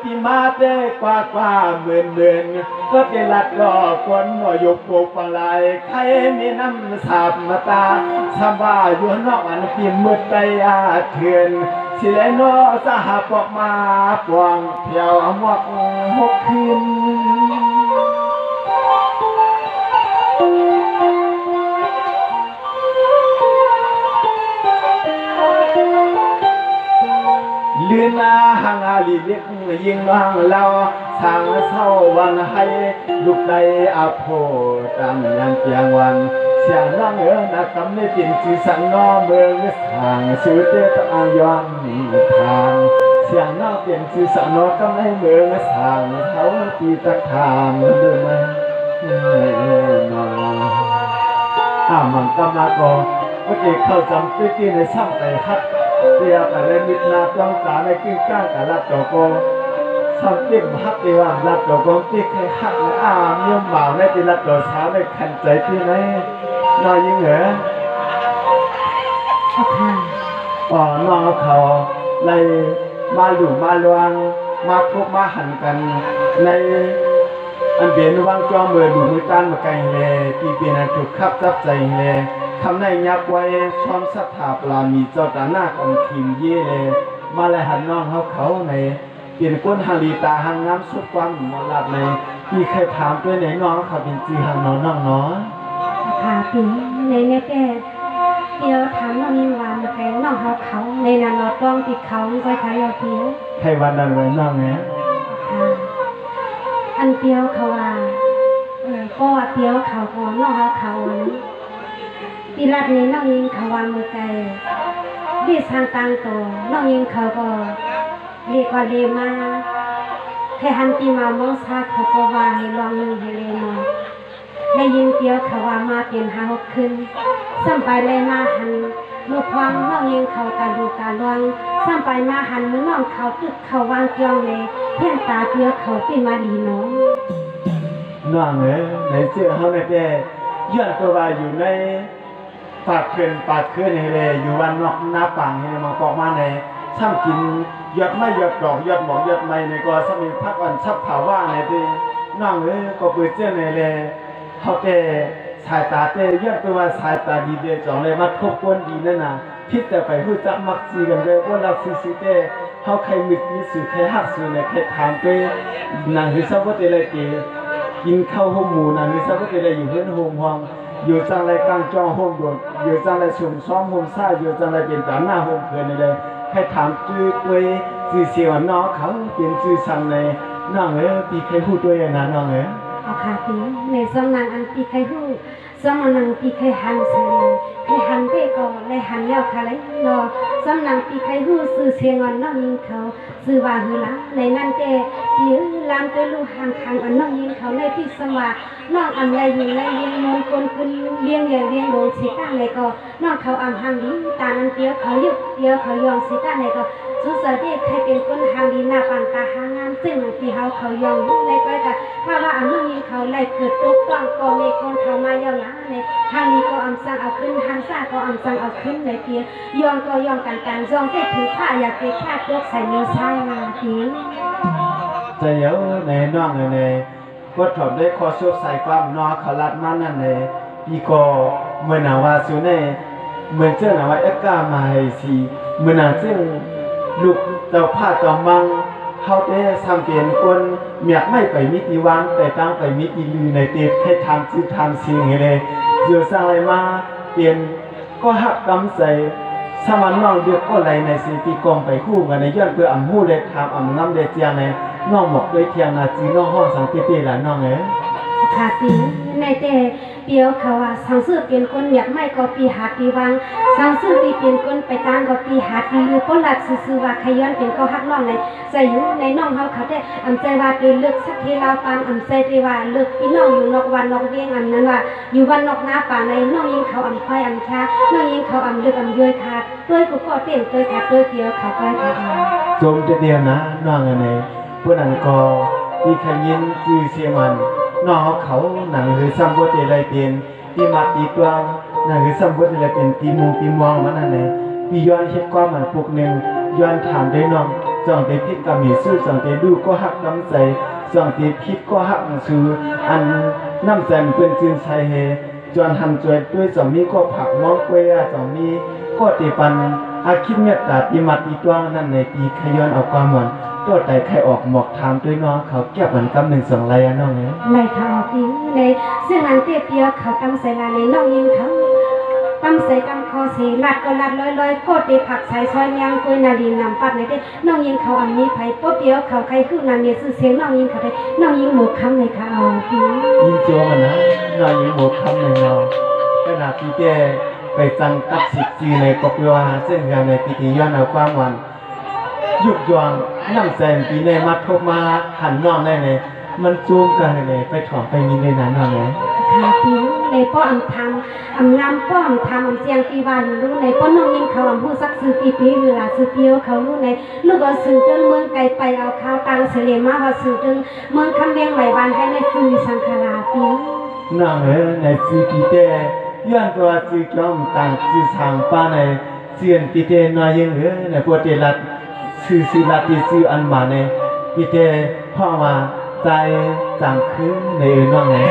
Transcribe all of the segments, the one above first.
ปีมาเต้กว่าหมื่นก็จะลัดรอคนหัวยกปกปังลายใครมีน้ำสาบมาตาสบายอยู่นอกอันปีมืดไปอาเถื่อนสิเลนอสหปอกมาปวงเที่ยวหมวกหกคืนลือนาหางอาลีเล็กยิงน้องเราสางเศร้าวันให้ลูกใดอาโพตามยังเพียงวันเสียงน้องนักกำในตินจีสังนอเมืองทางสุดเดตอายอนทางเสียงน้องเปลี่ยนจีสังนอกำในเมืองทางเขาตีตะขามเดินมามันกำลังก็เมื่อเข้าจำตื้อในช่างใจฮัดเตียแต่เล่นมิตรนาจ้องตาในกิ้งก้างแต่ละโจโกช่างติ้มฮัดเตียละโจโกติ๊กให้ฮัดและเยี่ยมบ่าวในตีละโจเช้าในขันใจที่ไหนน้อยยิ่งเหรอน้องเขาเลยมาหลู่มาลวงมาทุบมาหันกันในอันเบียนวางจอมือดูมือต้านมาไกลเลยปีเบียนถูกขับจับใจเลยคำในยับไว้ช้อนสถาปลามีเจ้าตาหน้าของทีมเย่เลยมาเลยหันน้องเขาในเปลี่ยนก้นหาลีตาหางน้ำสุดความหมอลัดในมีใครถามด้วยไหนน้องเขาเป็นจีหางน้องน้องค่ะปีในเนี่ยแกเดียวถามน้องยินวานใครน้องเขาในนานอดต้องติดเขาก็ใครเอาเดียวใครวันนั้นไว้น้องไงค่ะอันเดียวเขาว่าก็เดียวเขาของน้องเขาปีรัดนี้น้องยิงเขาวางมือไกลดีทางต่างตัวน้องยิงเขาก็เรียกว่าเรียมาแค่หันปีมามองซาเขาก็ว่าให้ลองหนึ่งให้เลยมองได้ยินเดียวเขาว่ามาเปลี่ยนหาหกขึ้นซ้ำไปเลยมาหันมือพวงน้องยิงเขาการดูการลวงซ้ำไปมาหันมือน้องเขาตึกเขาวางเกียงเลยเพียงตาเดียวเขาปีมาดีน้องในเสื้อเขาในแก่ย้อนตัวว่าอยู่ในปากเขื่อนให้เลยอยู่วันนอกหน้าปังให้มาปอกมาในช่างกินยอดไม่ยอดดอกยอดหมอกยอดไม้ในก็สมิพักวันชับผาว่าในที่น้องก็เปิดเจ้าในเลยเขาแต่สายตาแต่ย้อนตัวว่าสายตาดีเดียจ่องเลยมาทบกวนดีนั่นน่ะพิจแต่ไปพูดจักมักซีกันเลยว่าเราซีแต่เขาใครมิดมีสู่ใครหักสู่ในใครถามไปนางคือซับว่าแต่ไรกินข้าวห้องหมูนางคือซับว่าแต่ไรอยู่เพื่อนโฮมห้องอยู่จังไรกลางจอห้องด่วนอยู่จังไรสุ่มซ้อมห้องซ่าอยู่จังไรเป็นตาหน้าห้องเพื่อนเลยใครถามจื้อด้วยจื้อเสียวน้องเขาเป็นจื้อสั่งในน้องปีใครพูดด้วยนะน้องเอาค่ะปีในสำนักอันปีใครพูดสำนักปีใครหันเสียงใครหันไปก่อนเลยหันแล้วค่ะเลยรอสำนักปีใครพูดสื่อเสียงอ่อนน้องยิงเขาสื่อว่าหือละในนั่นเต้ยื้อลามตัวลูกห่างทางอ่อนน้องยิงเขาเลยที่สว่าน้องอ่ำไรยิงไรยิงมนคนขึ้นเลี้ยงใหญ่เลี้ยงโดนสีตั้งเลยก็น้องเขาอ่ำห่างดีตานันเตี้ยวเขายุบเตี้ยวเขายองสีตั้งเลยก็สุดเสด็จใครเป็นคนห่างดีหน้าปันตาหางามซึ่งปีเขายองเลยก็จะถ้าว่าอ่ำน้องยิงเขาไล่เกิดตกต้องก็มีคนเขามาเยาหลาในทางนี้ก็อ่ำสั่งเอาขึ้นทางซ่าก็อ่ำสั่งเอาขึ้นในเตี้ยองก็ยองกันยองได้ถือผ้าอยากเป็นผ้าตกใส่เนื้อใช่มาทีจะเยอะในน้องในก็ถอดได้คอสุดใส่ความนอขลัดมันนั่นเลยพี่ก็เมื่อหนาว่าสุเนี่ยเมื่อเจ้าหนาว่าเอ็กก้ามาให้สีเมื่อหนาเจ้าลูกเจ้าผ้าเจ้ามังเขาได้ทำเปลี่ยนคนเมียไม่ไปมิติวางแต่ตั้งไปมิติลือในเตะให้ทำซื้อทำเสียงเลยเดี๋ยวสร้างอะไรมาเปลี่ยนก็หักกำใส่สมันน้องเดือดก็ไหลในสิ่งที่กองไปคู่กันในย้อนเพื่ออ่ำหูเลยทำอ่ำน้ำเดือดเจียงในน้องหมกเลยเทียงนาจีน้องห้องสังเกตหลานน้องค่ะปีในแต่เปียวเขาว่าสังสือเปลี่ยนคนอยากไม่ก็ปีหาปีวังสังสือปีเปลี่ยนคนไปตามก็ปีหาปีลือพ้นหลักซื่อว่าขย้อนเป็นก็ฮักน้องในใจอยู่ในน้องเขาได้อำใจว่าเป็นเลือกสักทีลาวปานอำใจที่ว่าเลือกพี่น้องอยู่นอกวันนอกเวียงอำนั้นว่าอยู่วันนอกหน้าป่าในน้องยิงเขาอำควายอำชาน้องยิงเขาอำเลือกอำย้อยขาดด้วยกูก็เต้นด้วยขาดด้วยเปียวเขาก็ขาดจมจะเดียวนะน้องอะไรพวกนั้นก็มีขยินคือเสียมันน้องเขาหนังหรือซ้ำบทอะไรเป็นที่มัดตีกลางหนังหรือซ้ำบทอะไรเป็นตีมูตีมองมันนั่นเองพี่ย้อนเช็ดความมันพวกหนึ่งย้อนถามได้น้อง สองตีพิษก็มีสู้สองตีดูก็หักน้ำใจสองตีพิษก็หักสู้อันน้ำใจเป็นจืนใส่เฮจวนหันจวยด้วยสองมีก็ผักมองเกวียสองมีก็ตีปันอาคิดเมตตาตีมัดตีตัวนั่นในตีขย้อนเอาความหวานตัวใจใครออกหมอกถามด้วยน้องเขาเก็บเหมือนกำหนึ่งสองไรอะน้องเนี่ย ในข่าวปีในซึ่งอันเตี้ยเปียเขาตำใส่ลาในน้องยิงเขาตำใส่กำคอสีลัดก็ลัดลอยก็ตีผักใส่ซอยยางกุยนาลีนำปัดในเด้น้องยิงเขาอันนี้ไผ่ป๊บเดียวเขาใครขึ้นนาเมียซื้อเสียงน้องยิงเขาได้น้องยิงหมดคำในข่าวปี ยิงโจมันนะน้องยิงหมดคำหนึ่งเราขณะพี่แกไปจังกับสิทธิ์จีในกบวาเส้นงานในพิธีย้อนเอาความวันยุกยองน้ำแสงปีในมัดเข้ามาหันน้องได้เลยมันจูงกันเลยไปถอนไปมีในนั้นน้องเนี่ย ขาปีในป้อมทำงามป้อมทำเสียงปีวานรู้ในป้อน้องยิงเขาผู้ซักซื้อปีหรือล่ะซื้อเปียวเขารู้ในลูกเอาซื้อจนเมืองไกลไปเอาข้าวตังเสลียมาว่าซื้อจนเมืองคำเลี้ยงไหลวันให้ในซื้อสังขารปี น้องในซีปีเตย้อนตัวซีจอมต่างซีทางป้าในเสียนปีเตน้อยยิงในปวดเจรัดซื้อศิลาติซื้ออันมาในปีเตพ่อมาใจจางคืนในน้องเนี่ย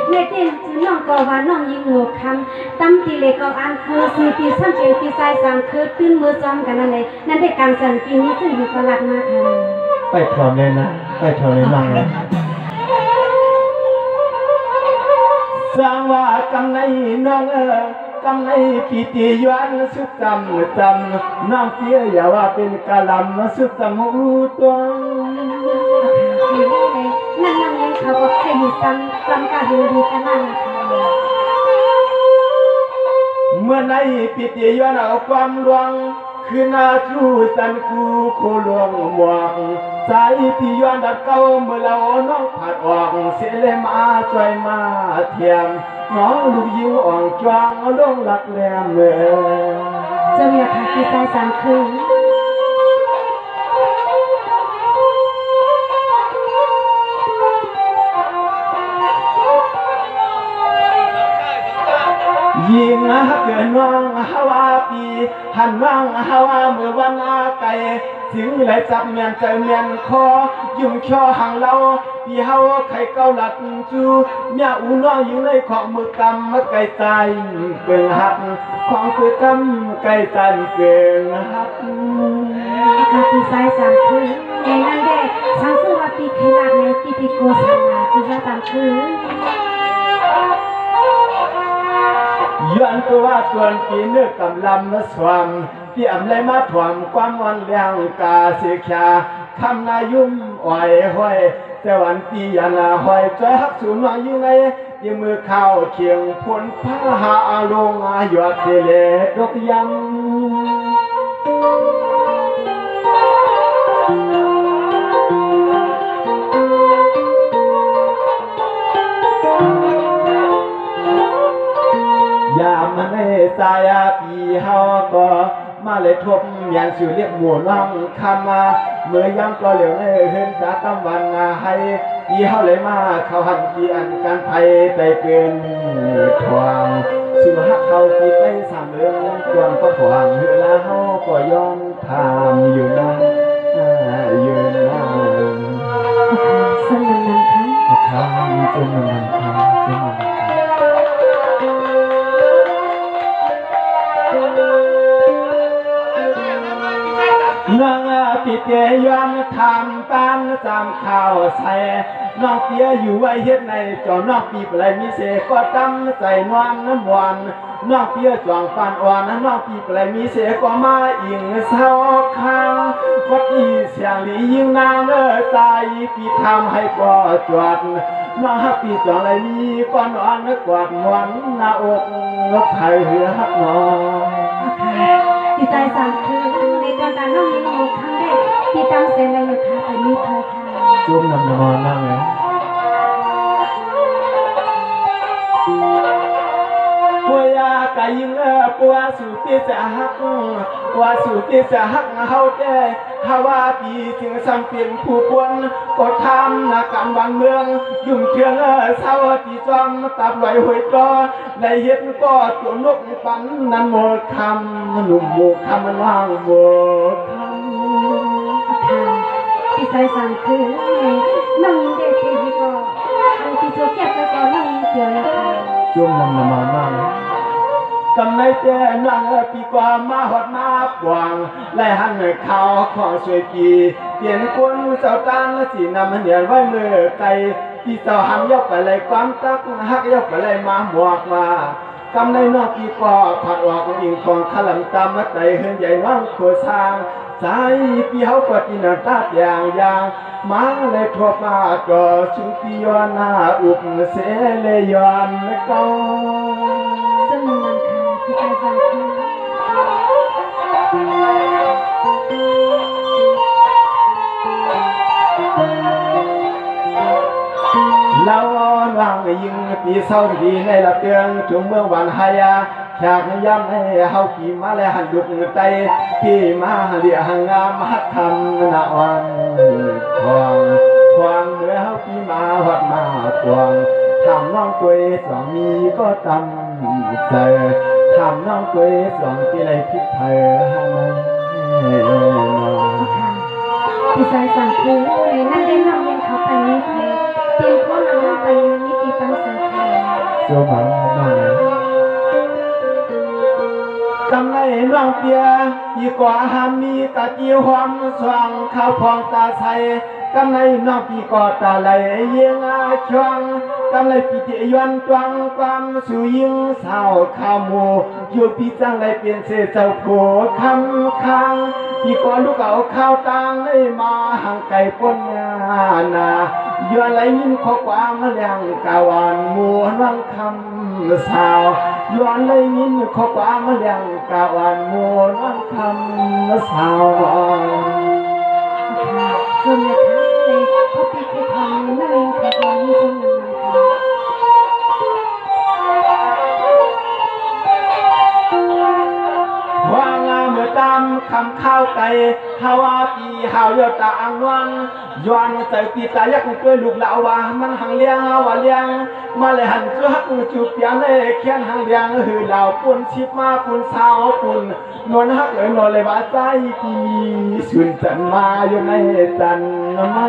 ในเต้นจื้อน้องก็ว่าน้องยิงหัวคำตั้มตีเล็กก็อันคือซื้อปีซ้ำเป็นปีใส่สามคือตื้นมือจอมกันนั่นเลยนั่นได้การสั่นปีนี้ซึ่งอยู่ตลาดมาค่ะ ไปถอนเลยนะไปถอนเลยน้องเลยสร้างว่ากำในน้องกำในปีติย้อนสุดจำน้องเพียอย่าว่าเป็นกะลำสุดจำหูตัว นั่นน้องยิงเขาก็แค่อยู่จำกันดูกันนั่นนะคะ เมื่อในปิติย้อนเอาความหลวงคือนาจูสันกูโคลวงหมวกสายที่ย้อนดัดเก่าเมื่อเราน้องผัดออกเสียเลยมาจอยมาเทียมน้องลูกยิวอ่องจวงลงหลักแหลมเมื่อ จะมีค่ะปีใส่สามคืน ยิงเกินน้องฮาวาปีหันน้องฮาวาเมื่อวันอาไก่สิงไหลจับเมียนใจเมียนคอยุ่งช่อห่างเราปีเฮาไข่เกาหลัดจูเมียอูน้องอยู่ในของมือกำมาไก่ตายเปิงหักของเปิงกำไก่ตายเปิงหัก ค่ะปีใส่สามคืนในนั้นได้สังสือว่าปีเคลาในปีติโกสังนาปีใส่สามคืน ย้อนตัวว่าส่วนปีเนื้อกำลำมาสวมที่อำไรมาถ่วมความวันเลี้ยงกาเสียขาคำนายุ่มอ่อยห้อยแต่วันปียานาห้อยใจฮักสูน้อยยิ่งในยังมือเข้าเคียงพลผ้าหาลงหยอดเทเลดกยังยามมันในสายปีเฮาก็มาเลยทบยันสื่อเรียกหมู่น้องคำมาเมื่อยามก็เหลียวในเห็นตาตำวันให้ปีเฮาเลยมาเขาหันปีอันกันไผไปเป็นทวงสู่ฮักเขาปีไปสามเมืองกวางก็ขวางเวลาเฮาก็ย้อนทามอยู่นั้นอยู่นั้น สมันนันค่ะ ทางจนมันทางจนมันน้องปีเตียย้อนทำตามจำข่าวใส่น้องเตียอยู่ไว้เฮ็ดในจอน้องปีอะไรมีเสก็ตั้มใจนวลน้ำหวานน้องเตียจวงปานอ่อนน้องปีอะไรมีเสก็มาอิงเศร้าข้างวัดอีเสียงหลียิงนางใจปีทำให้ก็จวดน้องฮักปีจองอะไรมีก้อนอ่อนกวาดมวนหน้าอกไผ่เหือฮักน้อง ปีใส่สามคืนในตอนการน้องยิงหัวคำได้ปีตั้มเสร็จแล้วอยู่ค่ะแต่มีเคยค่ะ จุ่มน้ำนอนนั่งเลยปัวยาไก่ยิงปัวสู่ปีจะหักปัวสู่ปีจะหักเฮาได้ฮาว่าปีถึงสังเปลี่ยนผู้ปวนก็ทำนาการบ้านเมืองยุ่งเชืองเศร้าตีจอมตับไหลหวยต่อในเฮ็ดก็ตัวนกปันนั้นหมดคำหนุ่มหมูคำมันว่างหมดคำ sai sang cứ nông để thì có ăn thì chỗ kẹp cái có nông kiểu làจุ่มน้ำมันมากกำในเจ้นั่งปีกว่ามาหอดมาปวงไล่หันเขาของสวยกีเปลี่ยนกวนเจ้าตานและสีนำเหนียนไว้มือไก่ที่เจ้าหำยกไปเลยความตักหักยกไปเลยมาหมวกมากำในนอกปีกว่าผัดออกยิงของขลังตามมาไตเฮือนใหญ่น้องโคสร้างสายปีเขากดอินตาอย่างมาเลยทบมาก็ชุกิยอนาอุปเสเลยยอนเก้า dân làm khá thì sai sang cứ เราวางยิงปีเศร้าดีในละเดืองถึงเมืองวันหายาแขกย้ำให้เฮาปีมาและหันดุกไตพี่มาเรียหงามฮักคำนาวันควางเมื่อเฮาปีมาหอดมาควางทำน้องกวยสองมีก็ตำเจอทำน้องกวยสองที่ไรพิษเธอให้thì sai sang cứ ngày nay đến nămยังเขาไปนี่เพลเตรียมพร้อมเอาไปนี่ตีปังเสือไทย โซมาบ้างกำไรน้องเปียยี่กว่าหามีกะจีหอมสว่างข้าวพองตาใสกำไรน้องปีกอตาไหลเยียงอาช่วงกำไรปีเจยวนตวังความสู่ยิงสาวข้าวหมูอยู่พี่จังไรเปลี่ยนเสียเจ้าผัวคำค้างปีกอลูกเอาข้าวตังได้มาห่างไก่ปนงานาย้อนไหลยินข้อความเลี้ยงกาวันมัวนั่งคำสาวย้อนไหลยินข้อความเลี้ยงกาวันมัวนั่งคำสาว dân là khá thì có tí cái thằng nơi phải có như dân làm khá วางเมื่อตามคำข้าวไก่ฮาวาปีฮาวยอตาอังวันย้อนใจปีตายักษ์ตัวลูกเหล่าว่ามันหังเลี้ยงว่าเลี้ยงมาเลยหันจุฮักจูบยันเลยเขียนหังเลี้ยงหือเหล่าปุ่นชิบมาปุ่นสาวปุ่นนวลฮักนวลเลยว่าใจปีสุนจันมาอยู่ในจันมา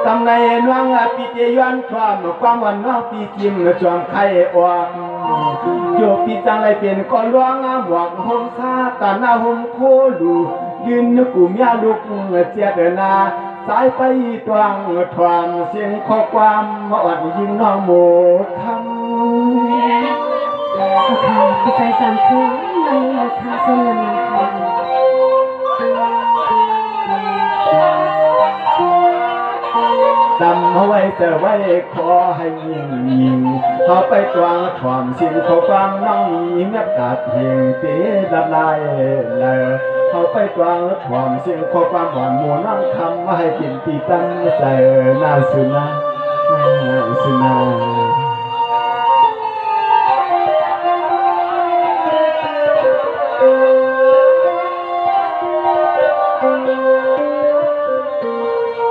ตำในน้องปีเจยวนความวันน้องปีจิมจอมไข่ออกโยปีจังไรเปลี่ยนก่อนร้องหวังหงซาตาหน้าหงโคลูยืนนึกกูเมียลูกเจียดนาสายไปตวงทวงเสียงข้อความอ่อนยิงน้องโมคำ thì sai sang cứ nơi là khá dân làm khá ดำเอาไว้แต่ไว้ขอให้ยิงเขาไปตวงถ่วมสิ่งข้อความน้องมีเงียบตัดเพียงเตะละลายเลยเขาไปตวงถ่วมสิ่งข้อความหวานหมูน้องคำว่าให้กินปีตั้งใจน่าสุนาสุนา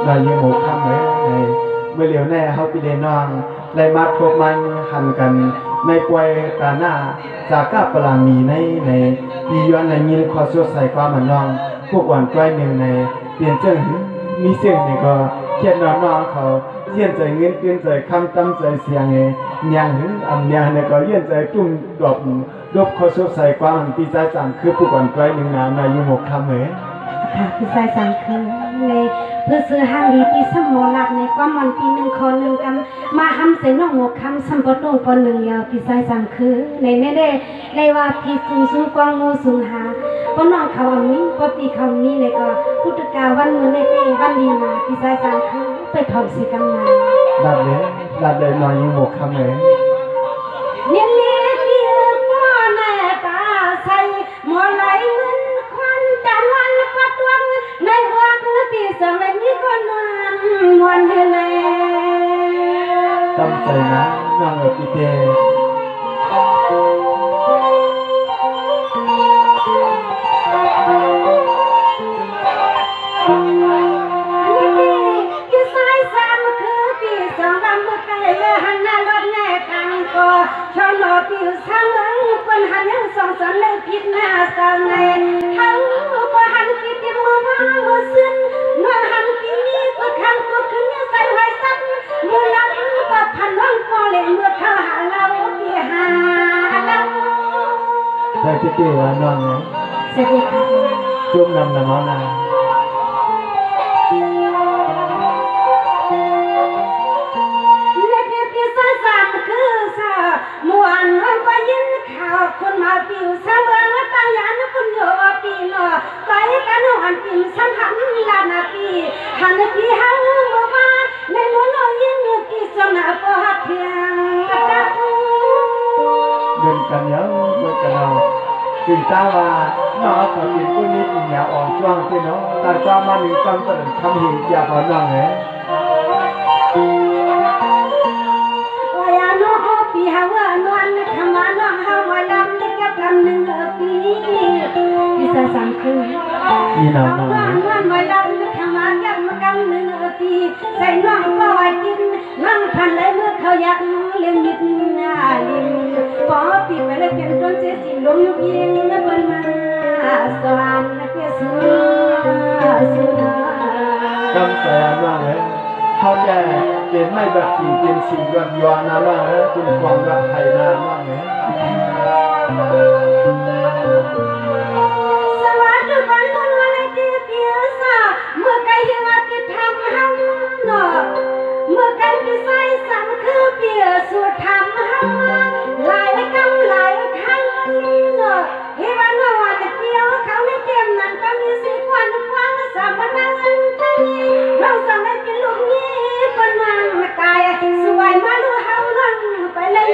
ได้ยินหมูคำไหมเมื่อเร็วแน่เขาไปเรียนน้องไล่มาทบมันหันกันในกวยตาหน้าจากก้าปลามีในปีย้อนในยินขอสวดใส่ความมันน้องพวกวันกล้วยหนึ่งในเปลี่ยนเจ้ามีเสียงนี่ก็เขียนน้องเขาเยี่ยนใจเงินเปลี่ยนใจคำตั้มใจเสียงยังหึงยังเนี่ยก็เยี่ยนใจจุ่มดอกดบขอสวดใส่ความปีใจจังคือพวกวันกล้วยหนึ่งในยินหกคำเหรอ thì sai sang cứ nàyเพื่อซื้อห้างดีปีสมอลักในความมันปีหนึ่งคนหนึ่งกันมาทำเสนองคำสัมปโตคนหนึ่งยาวพี่ใส่สามคือในแน่ๆเลยว่าพี่สูงกว้างงูสูงหาปน้องเขาอันนี้ปปีเขานี้เลยก็พุทธกาวันมือในเต้วันดีมาพี่ใส่สามคือไปถอดสีกังมาดับเลยนอนยิงหกคำเลยเนี่ยเลี้ยเลี้ยป้อแน่ตาใส่หมอไหลเงินควันแต่วันก็ตวงในหัวปีสองในนี้ก็นอนวันเฮเลตั้งใจนะนั่งกับพี่เต้พี่สายสามคือปีสองลำมือไกลเลยหันหน้ารถแน่กันก็ ชาวโลผิวสร้างเมืองคนหันยังสองสอนเลยผิดหน้าสาวในทั้งก็หันผิดที่มือว่ามือซึ้งเมื่อหันกินนี้ก็ขังตัวขึ้นยังใส่ไว้ซ้ำมือนั้นก็พันน้องพอเลยเมื่อเขาหาเราที่หาเรา ได้ที่ตีว่าน้องเนี่ย สวัสดีค่ะ จุ่มนำน้ำนามวนมันก็ยินข่าวคนมาปิวสะเมืองตายานคนโยปีนอไปกันหันปิมสังหันลานาปีหันปีหันบ่ว่าในมือนยินปีสนาปอหักเพียงตะ เดินกันเยอะเดินกันเอากินตาว่าน้องเขากินกุ้งนิดเหนียวอ่อนจ้วงที่น้องแต่ก็มาหนึ่งคำก็ถึงคำหินอยากเอาน้องเหรอปีหาว่านวลขมาน้องเฮาว่าดำได้กับลำหนึ่งปีปีสามคืน นี่น้อง น้องว่าว่าดำขมากับกำหนึ่งปีใส่น้องก็ไว้กินน้องพันเลยเมื่อเขาอยากเลี้ยงมิดลิมพอปีไปเลยเป็นต้นเสียสิลงยุบยิงเปิ้นมาสวรรค์เพื่อสุดกำใส่น้องเหรอเขาจะเป็นไม่แบบกี่เป็นสิ่งแบบย้อนนะน้องเหรอเป็นความรักไทยนะน้องเหรอสวัสดีวันวันวันที่เพียสาเมื่อไกลที่ว่าที่ทำห้ำเนาะเมื่อไกลที่ใส่สังคือเพียสุดทำห้ำหลายกำหลายครั้งเนาะเฮ้วันวันเดียวเขาในเกมนั้นก็มีสิควันคว้างสามนังจันเราสั่งให้กินลูกนี้คนมันกายสวยมาลูเฮานั่งไปเลย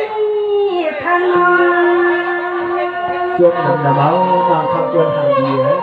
ทางนอนช่วงนั้นนะเมาน้องคำควรทางดีเหรอ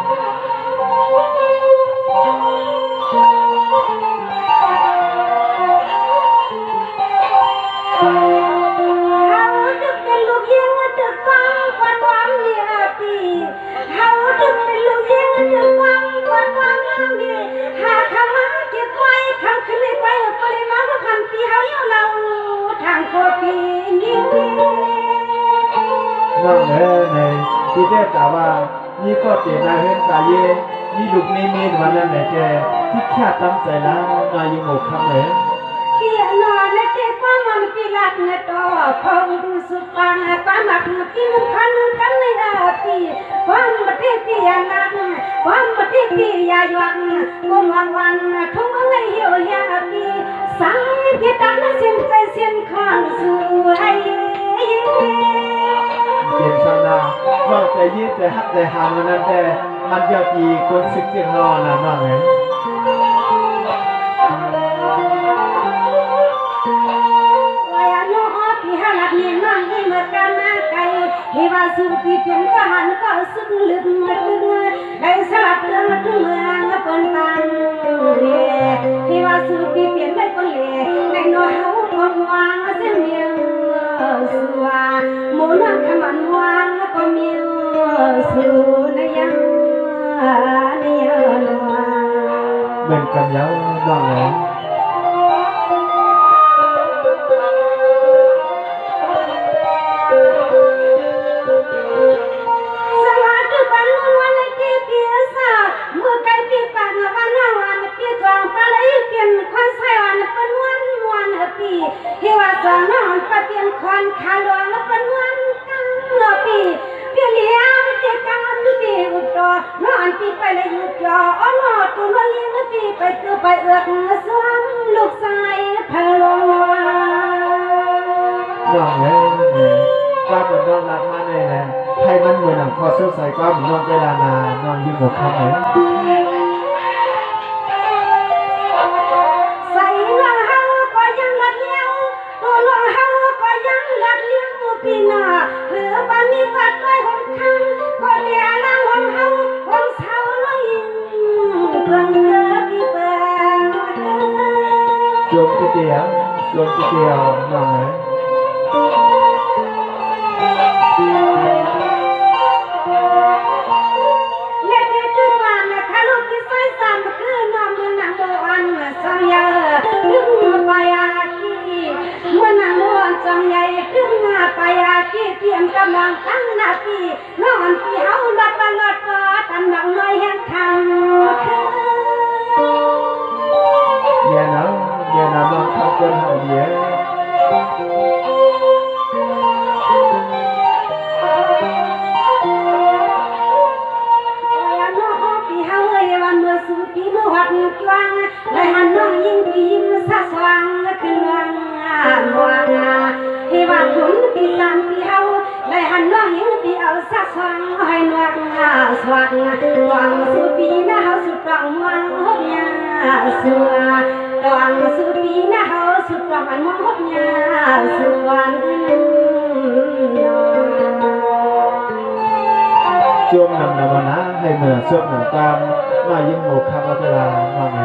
น้องเหรอในที่เทพกล่าวว่านี่ก็เจนาเห็นตาเย่นี่ลูกนี่มีวันนั้นไหนแกที่แค่ตั้งใจแล้วนายยังหมกคำเหรอเกี่ยนอนและเก็บความมันปีลัดเงตอพงดูสุฟังความหมักกินพันกันในปีความบัดที่ยานักความบัดที่ยาหวังกุมวันทุ่งในเหี่ยวยาปีสายพิตันเส้นใจเส้นขอนสวยเปลี่ยนชาวนาว่าใจยืดใจฮักใจหามันนั้นแต่มันยอดดีคนสิบเสียงรอนะน้องเหรอที่ว่าสุขที่เป็นก็หันก็สุขลึกมาตึงได้สลับเรื่องทุกเมืองปนตังที่ว่าสุขที่เป็นได้ก็เลยในโน้เฮาก็วางเสียเมียวสัวหมุนขมันวางก็เมียวสัวในยังในยังเป็นกันยาวน้องเหรอที่ว่าจะนอนไปเปลี่ยนควันขาหลวงแล้วเป็นวันกันปีเปลี่ยนเลี้ยงเจ้าการปีอุดรนอนปีไปเลยหยุดยออ้อนอดตัวน้อยยิงปีไปตัวไปเอือกสวมลูกชายพะโล้น้องเหรอว่าเป็นน้องรักมาแน่แหละให้มันเหมือนหนังคอสู้ใส่ก็เหมือนน้องเวลานานอนยิ่งหมกคำเหรอปีหน้าเหือปามีกัดไว้หงคำก็เดียนั่งหงเฮาหงเสาน้อยเบิ่งเด้อพี่เบิ่งจมเดียวจมเดียวน้องเหรอเล็กเด็กตื่นมาเนี่ยข้าลูกที่ใส่ซ้ำคือนอนมือหนังโบอันสังยาดึงไปอาคีเมื่อนางโบอัน จังใหญ่ขึ้นมาไปอากีเตรียมกำลังตั้งหน้าปีนอนปีเฮาลดบลดก็ตันบังน้อยแห่งทางเนี่ยนะน้องทำคนเฮาเดียวสุปีมือวัดกลางได้หันน้องยิ่งปียิ้มสะสว่างขึ้นวางให้ว่าคุณปีสามปีเฮาได้หันน้องยิ่งปีเอาสะสว่างให้นวลสว่างดวงสุปีนะเฮาสุดดวงมองหกยาสวดวงสุปีนะเฮาสุดดวงมองหกยาสวจวมนำนำนะให้เหมือนสวดหนังตามมายิ่งโมคามาเวลามาไหม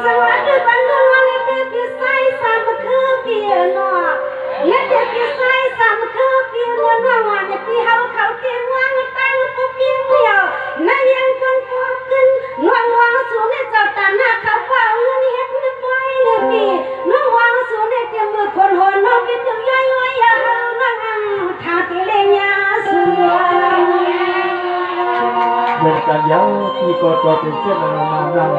สวัสดีบรรดาวันนี้เป็นปีไซสามคือปีนอและเด็กปีไซสามคือปีนอวันนี้ปีเฮาเขาเตียงวางตั้งปุ๊บเพียงเดียวในยังกันพอขึ้นน้องวางสูงในเจ้าตาหน้าเขาเป่าเงินเฮ็ดนึกไว้เรื่องปีน้องวางสูงในเตียงมือคนหัวน้องเป็นจังย่อยไว้อย่าเฮานั่งทาตีเลญาสวยเหมือนกันเยอะที่กอดเป็นเส้นมาดังแหม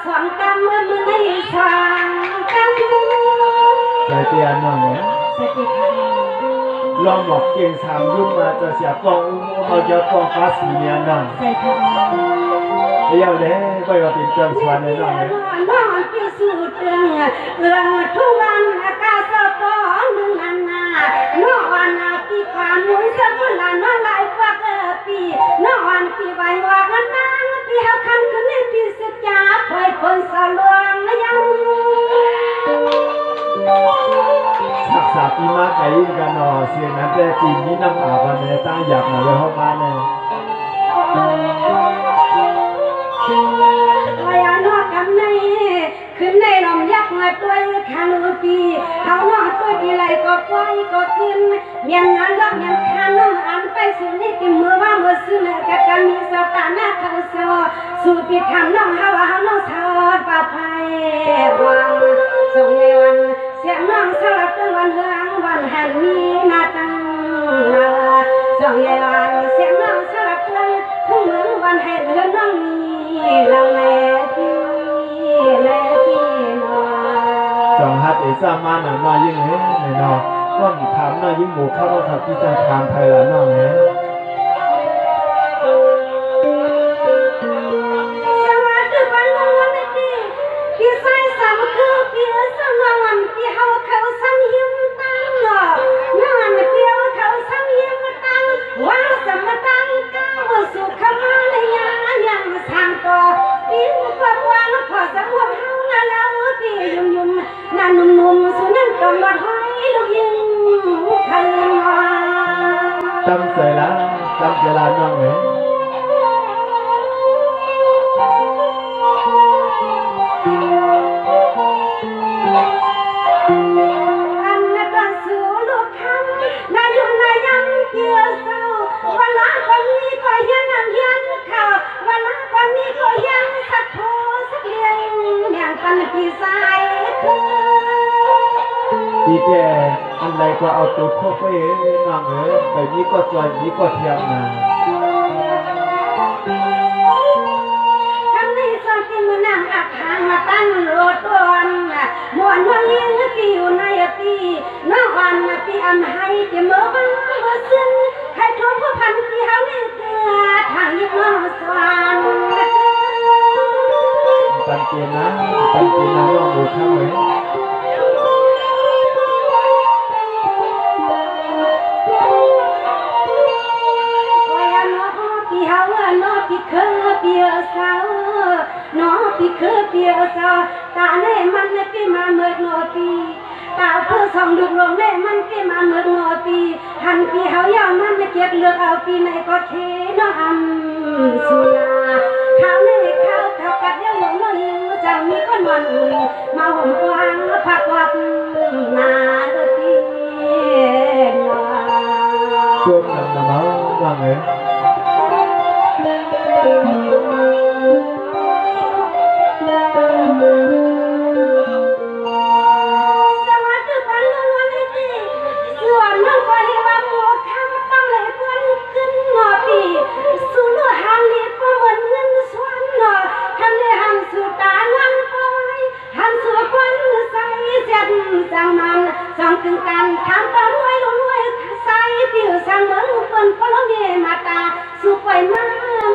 สองกำมือในสองกำใจเตียนน้องเนี่ยลองหลอกเก่งสามยุ่งมาจะเสียกองเขาจะกองฟ้าสีเนี่ยน้องเดี๋ยวเลยไปว่าเป็นเติมสวนในน้องเลยน้องพิสูจน์เรื่องทุกวันอากาศสปองหนึ่งนาน้องวันปีผ่านมุ้ยสมุนละน้องไหลกว่าปีน้องวันปีใบว่ากันนางปีเฮาคำคืนนี้ปีสุดจ้าคอยคนสลวงยังสักษาปีมาไก่กันนอเสียงนั้นแต่ปีนี้น้ำอาบในตั้งหยับหน่อยเข้ามาเนี่ยวายนอกกันในขึ้นในลมยักษ์มาตัวขันปีเขานอกตัวดีไรก็ปล่อยก็ขึ้นเมียนงานรักยังขันน้องอันไปสู่นี่ติมือว่ามือซื้อเนี่ยกับการมีสตาหน้าเขาโซสู่ปีทำน้องเฮาน้องสาวป่าไผ่วังส่งในวันเสียงน้องสลับเป็นวันเฮืองวันแห่งมีนาตังส่งในวันเสียงน้องสลับเป็นทุ่งเมืองวันแห่งเฮืองน้องมีเราแม่พี่สองฮัทเอซ่ามาหนังน้อยยิ่งเห็นในนอว่ามีถามน้อยยิ่งหมูเข้าว่าทับที่จะถามไทยละน้องเห็นสวัสดีวันวันนี้พี่สายสามคือพี่สามวันพี่เขาซ้ำยิ้มตั้งหล่อนั่นพี่เขาซ้ำยิ้มตั้งว่าสมตั้งก้าวสู่ขมาในยังทางต่อพี่ก็ว่าพอสมวมเฮาแล้วพี่ยุ่มนั่นนุ่มๆสู่นั่นตอนมาห้อยลูกยิงพันจำเสร็จแล้วน้องเห็นอันนั้นตอนสู่ลูกคำนายุ่งนายังเกี่ยวเศร้าวันละคนนี้ก็ยังนำยันข่าววันละคนนี้ก็ยังสักโพสักเลี้ยงอย่างปันปีสายปีแก่อันไรก็เอาตัวเข้าไปน้องเอ๋ยแบบนี้ก็จอยนี้ก็เทียมมาคำนี้สอนที่มือนั่งอักหางมาตั้งโลดตัวมวนว่าเลี้ยงปีอยู่ในปีน้องวันปีอำให้ที่เมื่อวันเมื่อซึ่งให้ทุกผู้พันปีเฮาเนี่ยเกิดทางยิ่งน้องสวรรค์ตันเกียนะน้องหมูข้าวเลยพี่เคยเปียสาวน้องพี่เคยเปียสาวตาเน่มันพี่มาเมื่อโนปีตาเพื่อส่องดูลงเน่มันพี่มาเมื่อโนปีหันพี่เฮายาวมันเก็บเลือกเอาปีไหนก็เทน้องอันสุราข้าวเน่ข้าวกัดเลี้ยงหลงน้อง มาห่มกวางผักวัดนาตี จุ่มน้ำน้ำมันว่างเลย sang từng can tham ta nuôi say tiêu sang mớn phân có lối nghề mà ta su quay má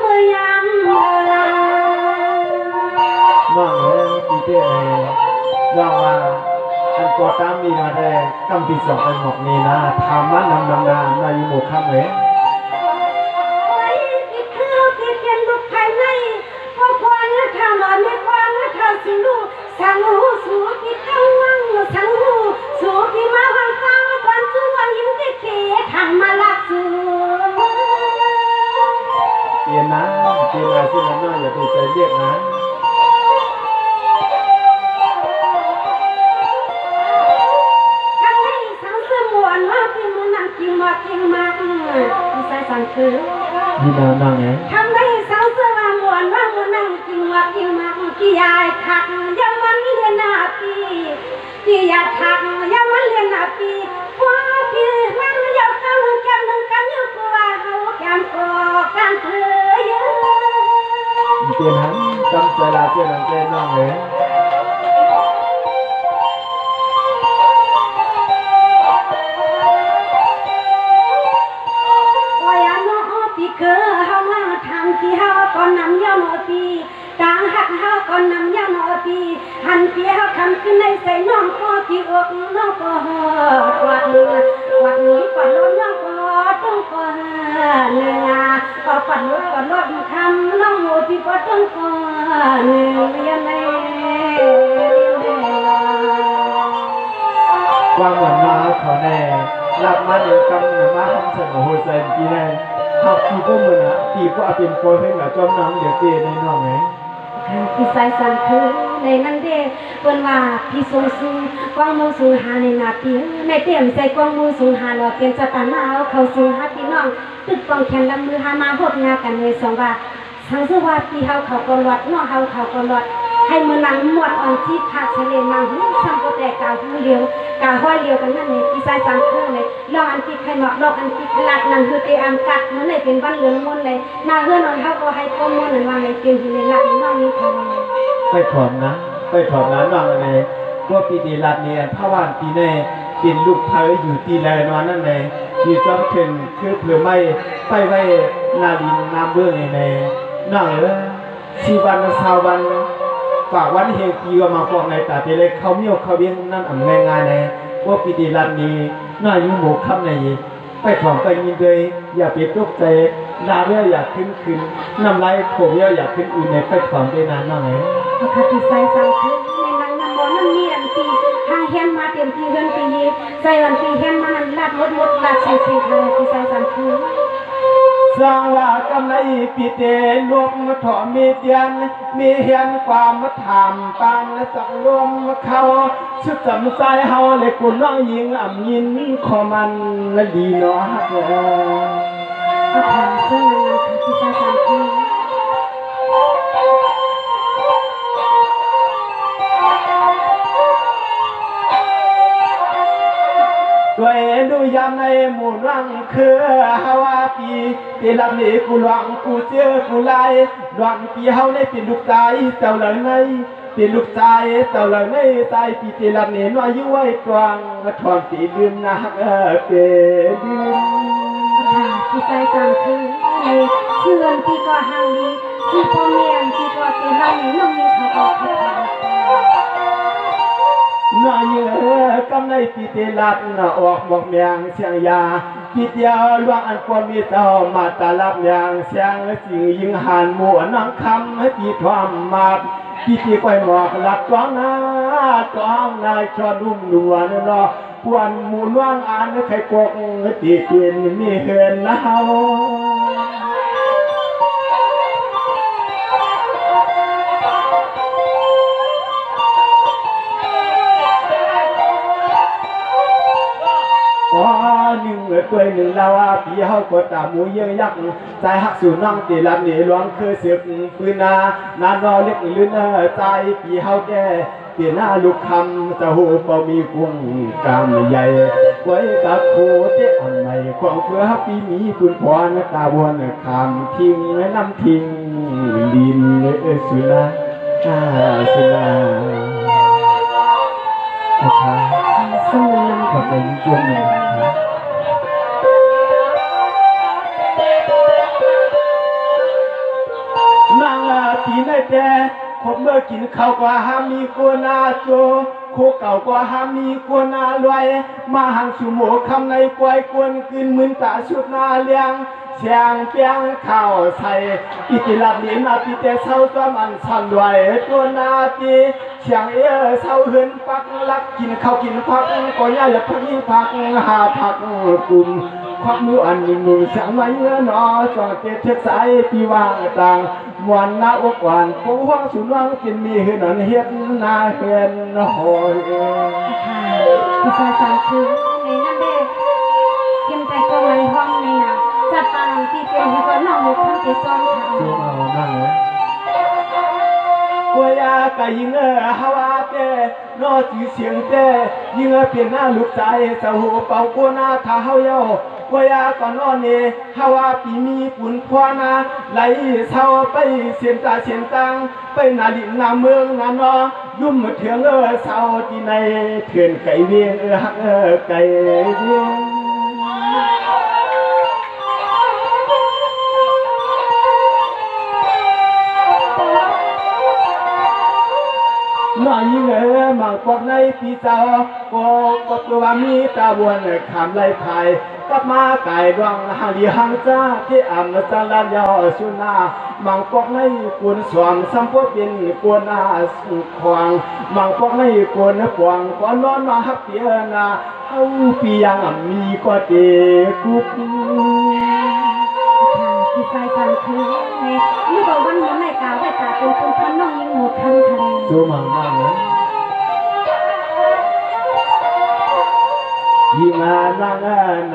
mười am น้องเอ้ยปีเต้เลยน้องว่าอันกอตามมีมาได้กำปีสองอันหมอกนี่นะทำมันนำนานาอยู่หมดคำเลย sang hu su ki thăng ngang sang hu su ki ma hoàng sang quan chu hoàng yếm cái kề thằng mà lạc su เตียนนะเตียนนะที่นั่นน้อยอย่าไปใจเรียกนะ thằng này sang sớm muộn mà khi muốn nằm kinh mà sai sang cứ นี่นานั่งไง thằng này sang sớm mà muộn mà muốn nằm kinh mà kia ai thằngยังมันเรียนนาปีที่อยากทักยังมันเรียนนาปีว่าพี่มันอยากกันแก้มนึงกันอยู่กว่าเขาแก้มก็กันเธอเยอะ เตียนหันจำใจลาเจ้าหลังเจ้น้องเลย ว่าอย่าน้อปีเกิดเฮามาทำที่เฮาก่อนนำยาวหน่อปีกลางหักเฮาก่อนนำยาวหน่อปีหันปีเฮาคำขึ้นในใส่น้องก็ที่อกน้องก็หอดวัดนี้ก่อนล้มน้องก็ต้องก็เนื้อก็ปัดรถก่อนรถคำน้องโมพี่ก็ต้องก็เนื้อยังไง ว่าเหมือนมาเขาแน่หลับมาเดี๋ยวกำเดี๋ยวมาทำเสนอหัวใจปีแน่หากปีก็เหมือนอ่ะปีก็เอาเป็นโปรให้กับจอมน้องเดี๋ยวเตี้ยในน้องไง พี่สายสันคือในนั้นเด้เปิ้นว่าพี่ทรงสูงกวางมูสูงหาในนาปีในเต็มใจกวางมูสูงหาเราเป็นสตาร์มาเอาเขาสูงหาพี่น้องตึกกองแขนลำมือหามาพบงากันในสองว่าสังสว่าพี่เฮาเขาก็รอดน้องเฮาเขาก็รอดให้มือนังหมวดอ่อนที่ขาดเฉลยมังซ้ำก็แต่กาวหูเลียวกาวห้อยเลียวกันนั่นเลยพี่สายสันคือเลยลองอันที่ใครเหมาะลองอันที่ขลัดนังคือเตอัมกัดนั่นเลยเป็นบ้านเหลืองมนเลยนาเฮือนนอนเฮาก็ให้ก้มมนนั่นว่าในเกมที่ในหลักน้องนี้เขา ไปถอมนะไปถอมนะน้องอะไรตัวปีดีรัดเนี่ยพระว่านปีแน่เป็นลูกเธออยู่ตีแลนอนนั่นเองอยู่จอมเข็นคือเผื่อไม่ไปไว้นาดินน้ำเบื้องในน้องชีวันชาววันฝากวันเฮงปีก็มาฟองในตาเตเล็กเขาเมียวเขาเบี้ยงนั่นอ่ำง่ายๆในว่าปีดีรัดนี้น่ายุ่งหมกคำในไปถอมไปยินเลยอย่าไปตกใจลาเรียอยากขึ้นน้ำลายผมเรียอยากขึ้นอื่นในไปถอมได้นานน้อง คติใส่สังคือในนังน้ำบ่อน้ำเมียนปีทางเฮียนมาเตรียมปีเฮือนปียีใส่วันปีเฮียนมานั้นลาดหมดลาดใส่ค่ะที่ใส่สังคือ สร้างว่ากำไรปีเตลวกมาถอมีเตียนมีเฮียนความมาถามปังและสังรวมเขาชุดจำใจเฮาเลยกุน้องยิงอ่ำยินขอมันและดีเนาะ ก็ทำเสื้อนังค่ะที่ใส่สังคือ ด้วยดูยามในหมู่รังคือฮาวาปีที่ลำนี้กูหวังกูเจอกูไล่หวังปีเฮาในเป็นลูกใจเจ้าเหล่าในเป็นลูกใจเจ้าเหล่าในใจปีที่ลำนี้น้อยยุ่ยกวางทอนปีลืมนักเป็นลืม ที่ใส่สังคือในเสื่อนปีก็ห่างดีที่พ่อเมียนปีก็เตลังน้องมีเขาออกให้ทำ น่าเยอะกำในปีเตลัดน่ะออกบอกเมียงเสียงยาปีเดียวลวงอันความมีเจ้ามาตาลับอย่างเสียงสิ่งยิงหันหมู่น้องคำให้ปีทอมมาปีที่ก้อยหมอกหลับจ้องนายชอดุ้มหนวลเนาะปวนหมู่ล่วงอันไข่กกตีเกียนมีเหินนะเฮา เ ป่วยหนึ่งเราปีเฮากดตาหมูเยี่ยงยักใจหักสู่น้องตีลับหนีหลวงคือเสือกปืนนานอเล็กลื่นใจปีเฮาแก่เปลี่ยนหน้าลูกคำจะหูเป่ามีกุ้งกามใหญ่ไว้กับโคเจ้อันใหม่ของเพื่อปีมีคุณพรตาวนคำทิ้งน้ำทิ้งดินสุนาสุนานะครับ สมุน ขอบใจยิ่งยวงหนึ่งนะครับนางปีในแต่ผมเมื่อกินข้าวก็หามีกัวนาโจโคเก่าก็หามีกัวนาลอยมาหังสุโมคำในกวยกวนกินมึนตาชุดนาเลียงเสียงเปียงข้าวใส่อิติลับนี้นาปีแต่เศร้าจอมันสั่นไหวตัวนาปีเสียงเศร้าเหินปักลักกินข้าวกินผักก็ย่าอย่าพักนี้พักหาผักกลุ่มควักมืออันหนึ่งมือเสียงไว้เนื้อนอจอดเตะเทกสายปีวางต่างมวนนาอกหวานปูห้องสุนวังกินมีหืนอันเฮ็ดนาเฮ็ดโหยค่ะภาษาคือในนั่นเด้เก็บใจก็ไม่ห้องในน่ะจัดปาลังที่เป็นก็น้องหมดทั้งที่ซ้อมค่ะ สู้เอานั่งเลยกวยากะยิงฮาวาเตนอจีเสียงเตยิงเปลี่ยนหน้าลูกใจสะหูเป่ากัวนาทาเฮาเยากวยาก่อนนอนเนฮาวาปีมีปุ่นควานาไหลเศร้าไปเสียนตาเสียนตังไปนาดินนาเมืองนานอยุ่มเถืองเศร้าที่ในเถื่อนไก่เวียงฮักไก่เวียงน้อยเงมังกอกในปีเจ้าก็ตัวมีตาวนขามไล่ภายกับมาไก่ดวงหาลีหังจ้าที่อ่ำสารยอสุนามังกอกในกุนสวมสัมพเป็นกวนอาสุขวางมังกอกในกวนปวงก่อนนอนมาฮักเปียนาเฮาปียังมีก็เตกุบที่ใจสั่นคือในนี่บอกวันนี้ไม่กล่าวได้แต่เป็นคนพันน้องยิงหมดทั้งทะเลสู้มังมากเลยยิ่งนาง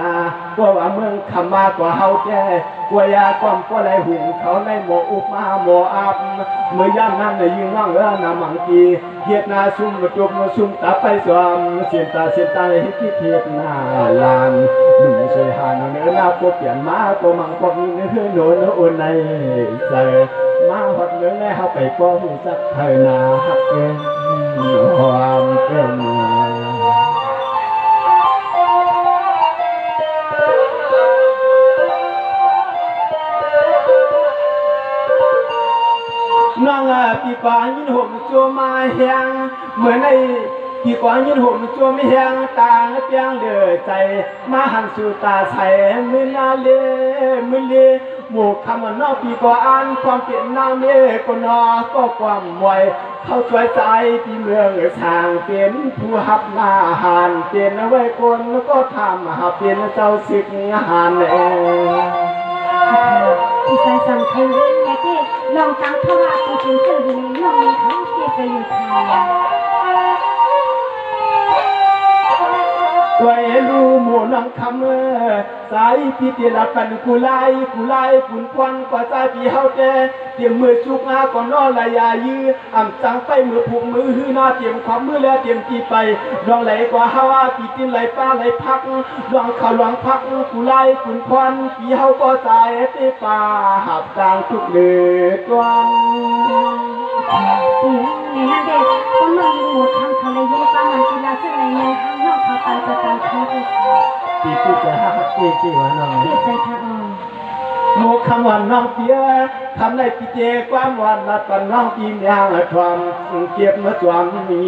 นาก็ว่าเมืองคำมากว่าเฮาแก่กว่ายาก้อมก็ไหลหุงเขาในหมออุบมาหมออาบเมื่อย่ำนั้นยิ่งน้องนามังกีเฮ็ดนาซุ่มจบซุ่มตาไปสวมเสียนตาเฮ็ดที่เฮ็ดนาลานหนุ่มสวยหานเนื้อหน้าพวกเปลี่ยนมาก็มังพวกนี้เนื้อโนนโอนในเจอมาหดเนื้อแล้วเฮาไปก็หูสักเธอนาฮักเกินความเป็นน้องปีก่อนยินห่มจัวมาแหงเหมือนในปีก่อนยินห่มจัวไม่แหงตาเปียงเดือใจมาหันสู่ตาใสมือนาเลมือเลหมู่คำว่านอกปีก่อนความเปลี่ยนนามเอก็นอก็ความไวเข้าช่วยใจที่เมืองสร้างเป็นผู้หับนาหานเป็นไว้คนแล้วก็ทำหาเป็นเจ้าศึกหานเองที่ใจสั่นคือในที่ลองตั้งเขาว่าที่เป็นชื่ออยู่ในน้องเขาที่ไปอยู่ไทยตัวรู้หมู่น้องคำสายพี่เตียละปันกุไลปุ่นควันกว่าใจพี่เฮาแก่เตรียมมือชุกงาก่อนนอลายายื้ออ่ำจังไปมือผูกมือหื้อหน้าเตรียมความมือแล้วเตรียมตีไปลองไหลกว่าฮาวาปีตินไหลป้าไหลพักลองข่าวลองพักกุไลปุ่นควันพี่เฮาก็ใจเตป่าหับกลางทุกเดือดวันในนั่นเด็กคนน้องยิงหมดทั้งทะเลยิงป้ามันกีฬาเส้นในในห้างนอกเขาตายจะตายเขาไปปีกูจะหักปีว่าน้องปีใส่ค่ะโมคำวันน้องเปียคำในปีเจความวันนัดปันน้องปีเมียงความเก็บมาจวมมี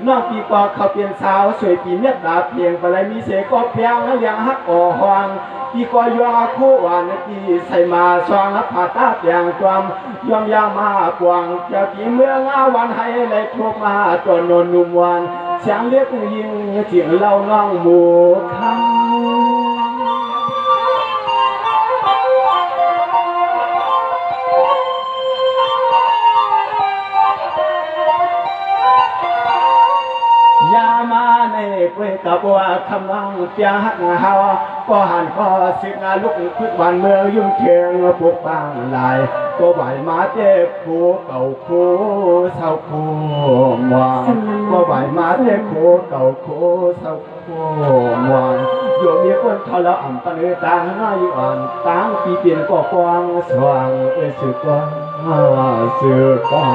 น้องปีก็เขาเป็นสาวสวยปีเม็ดดาเพียงไปเลยมีเสก็เพียงเลี้ยงฮักอ่อหวงปีก็ยอคู่วันปีใส่มาสว่างผ่าตาเพียงความยอมยามาปวงเจ้าที่เมืองวันให้เลยทุกมาจนนนนุ่มวันเสียงเรียกยิงเสียงเล่าน้องหมู่คำยามาในกวยกับว่าคำวังเปียหักเฮาป ก็หันก็สิงาลุกพึ่งบ้านเมืองยุ่งเชียงปกปังลายก็ไหวมาเจ็บคูเก่าคูเศร้าคูมวางก็ไหวมาเจ็บคูเก่าคูเศร้าคูมวางอยู่มีคนเขาละอ่ำตันต่างน้อยอ่อนต่างปีเปลี่ยนก็กว้างสว่างสึกว่าสึกว่า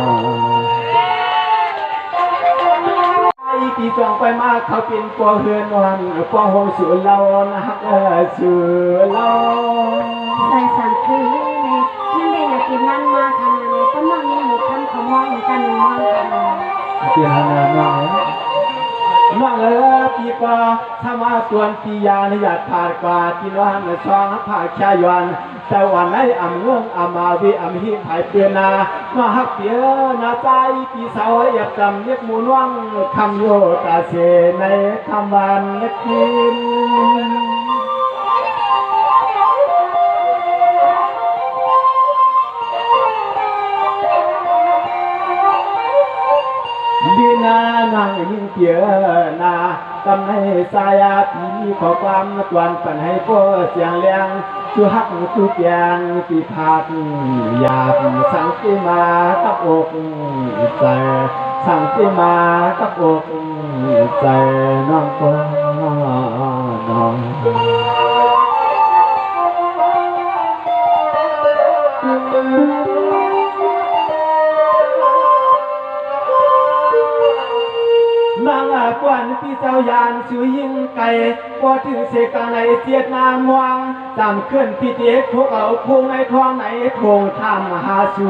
ปีจองไปมาเขาเป็นกว่าเฮือนวันกว่าห้องสู่เรานะฮักสู่เรา ใส่สั่งคือเลยนั่นได้อยากกินนั่นมาทำอะไรก็น้องนี่หนูทำเขามองกันมองกัน เปลี่ยนหน้าน้องน้องปีกว่าถ้ามาส่วนปียาในหยาดผ่านกว่าที่น้องซองผ่าแค่ยวนแต่วันไหนอ่ำเงืองอ่ำมาวิอ่ำหิภายเปลี่ยนนาน้องฮักเปียนาใจปีสาวอยากจำเรียกมูน้องคำโยตาเสในคำวันเล็กคืนดีนานั่งยิ่งเปียนากำให้สายาปีขอความตวนปันให้พ่อเสียงเลี้ยงชูฮักชูเปียงปีพาดอยากสังติมากับอกใจสังติมากับอกใจน้องก็น้องนางกวนที่เจ้ายานชื่อยิ่งไก่พอถึงเสกในเจียดนามวังจำขึ้นพิธีพวกเอาพวงในท้องในทงทำมหาสู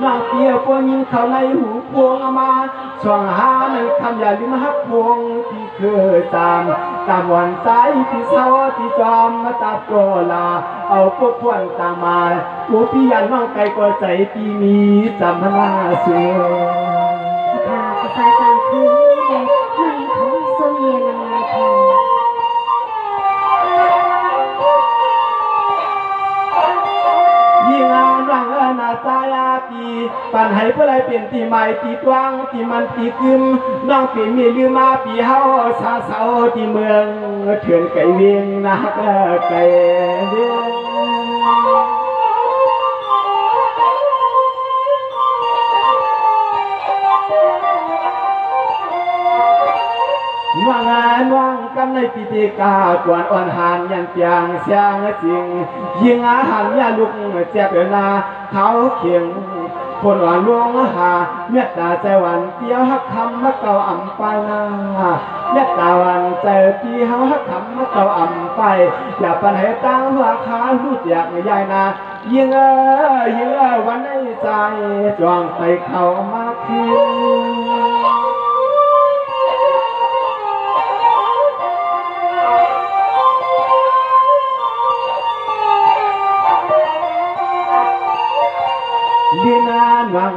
นางเปียพวงยิงเขาในหูพวงมาช่วงหาหนึ่งคำอย่าลืมฮักพวงที่เคยจำวันใจที่เศร้าที่จอมมาตาโตลาเอาพวกพวนต่างมาตัวพี่ยันน้องไก่ก็ใจปีมีจำพนาเสือค่ะใส่สั่งคือเลยนั่นเขาโซเยนอะไรค่ะยิ่งเอาหลังนาตายาปีปันให้เพื่อไรเปลี่ยนตีใหม่ตีตวงตีมันตีกึมน้องปีมีลืมมาปีเฮาสาเสาที่เมืองเถื่อนไก่เวียงนักไก่เวียงว่างานว่างกำในพิธีกากวนอ่อนหานยันเปียงเสียงจริงยิงอาหารยาลุกแจ็บเดินนาเขาเขียงคนหวานลวงหาเม็ดตาใจหวานเปียวฮักคำมะเก่าอ่ำไปนาเม็ดตาหวานใจปีเฮาฮักคำมะเก่าอ่ำไปอย่าปันให้ตั้งหัวขาลูกอยากใหญ่นายิงยิงวันในใจจวงไปเข้ามาคืนดีนานวัง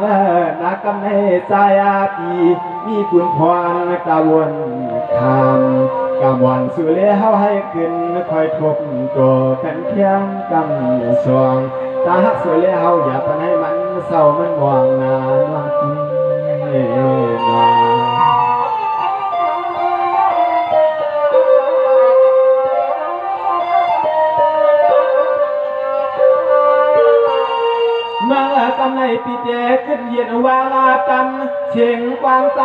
นักกำในใจอาปีมีปุนพรกะวนคำกะวันสุเลเฮาให้ขึ้นคอยทบตัวกันเพียงกำสวงตาฮักสุเลเฮาอย่าพันให้มันเศร้ามันมองนานวังกินนากำในปีเจขึ้นเย็นวางาตันเชียงกวางใจ